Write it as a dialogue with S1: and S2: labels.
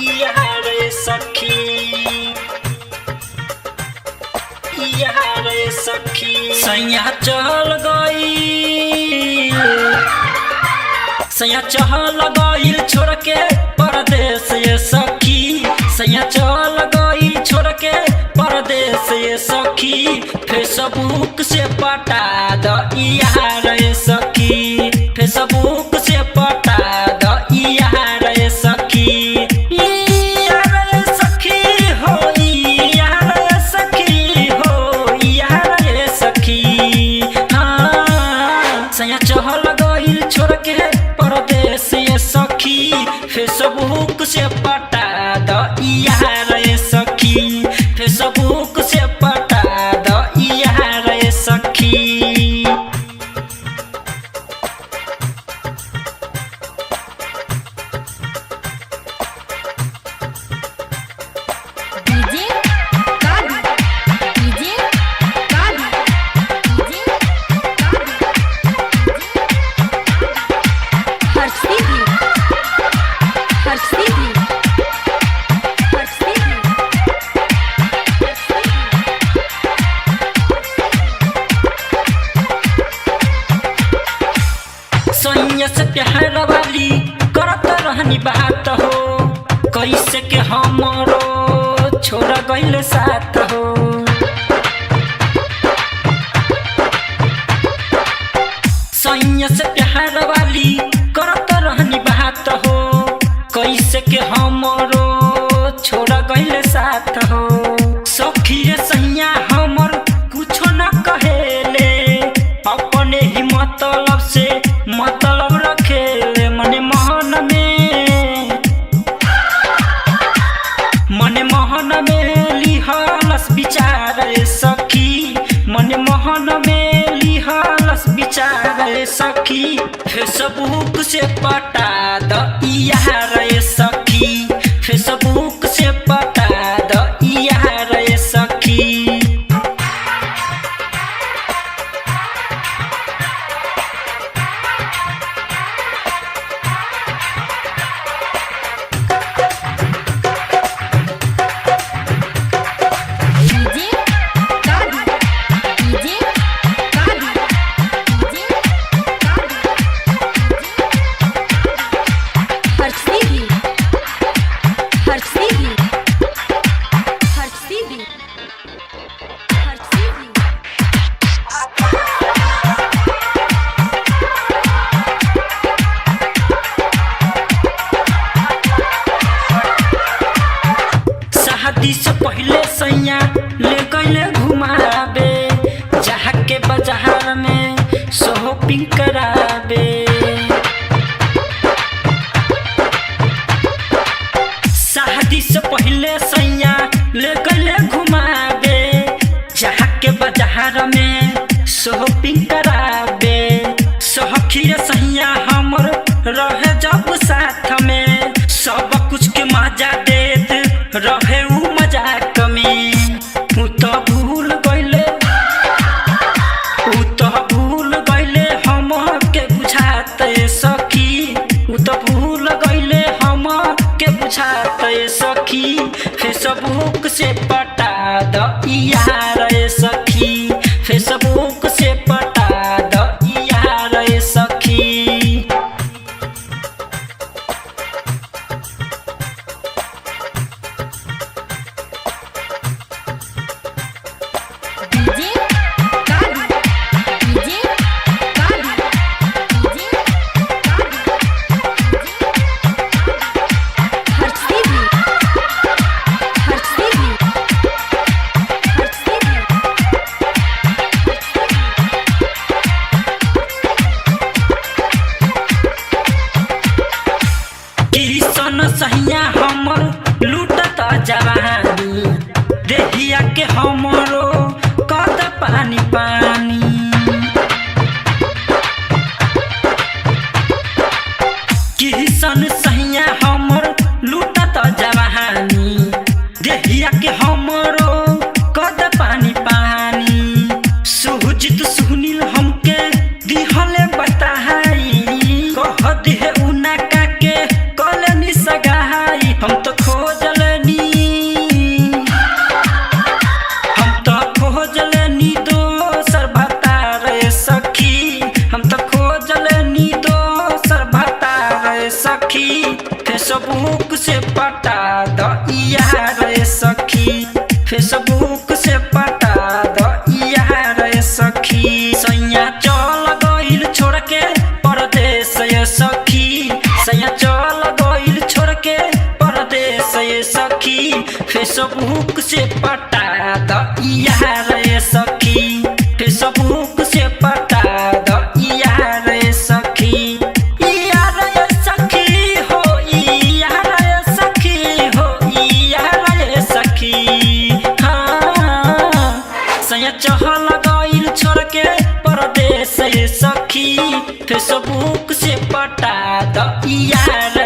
S1: यार सखी यार सखी सैया चल गई सैया चल गईल छोड़ के परदेस ये सखी सैया चल गई छोड़ के परदेस ये सखी फेसबुक से पटा द यार सखी फेसबुक से पटा द यार सखी यार सखी हो यार सखी हो यार सखी हाँ सैया चल गईल छोड़ के परदेस ये सखी फेसबुक से पटा द यार सखी फेसबुक से पटा द यार सखी सैया से प्यार वाली करत रहनी बात हो कैसे के हमरो छोड़ गइल साथ हो सैया से प्यार वाली करत रहनी बात हो कैसे के हमरो छोड़ गइल साथ हो सखी रे सैया हमर कुछो न कहेले अपने ही मतलब से मतलब रखेले मने मोहन में लिहलस विचार सखी मने मोहन में लिहलस विचार सखी फेसबुक से पटा द यार सखी फेसबुक से पटा द यार सखी शादी से पहले सैया ले गइले घुमावे जहाँ के बाजार में शॉपिंग करावे शादी से पहले सैया ले गइले घुमावे जहाँ के बाजार में शॉपिंग करावे सखी रे सैया हमर रहे जब साथ में सब कुछ के मजा देत रहे उ मजाक में उ तो भूल गइले हम के बुझाते सखी उ तो भूल गइले हम के बुझाते सखी फेसबुक से पटा द यार सखी फेसबुक से पटा द यार सखी सहिया हमर लूटत जवानी देहिया के हमरो कद पानी पानी किसन सहिया हमर लूटत जवानी देहिया के हमरो कद पानी पानी सुजित सुनील हमके दिहले बताई कह दिहे उना का के कले नि सगाई हम तो सखी फेसबुक से पटा द यार ए सखी फेसबुक से पटा द यार ए सखी सैया चल गइल छोड़ के परदेस ए सखी सैया चल गइल छोड़ के परदेस ए सखी फेसबुक से पटा द यार ए सखी फेसबुक से पटा द यार ए सखी यार ए सखी हो यार ए सखी हो यार ए सखी हाँ सैया चहल गइल छोड़ के परदेस ए सखी फेसबुक से पटा द यार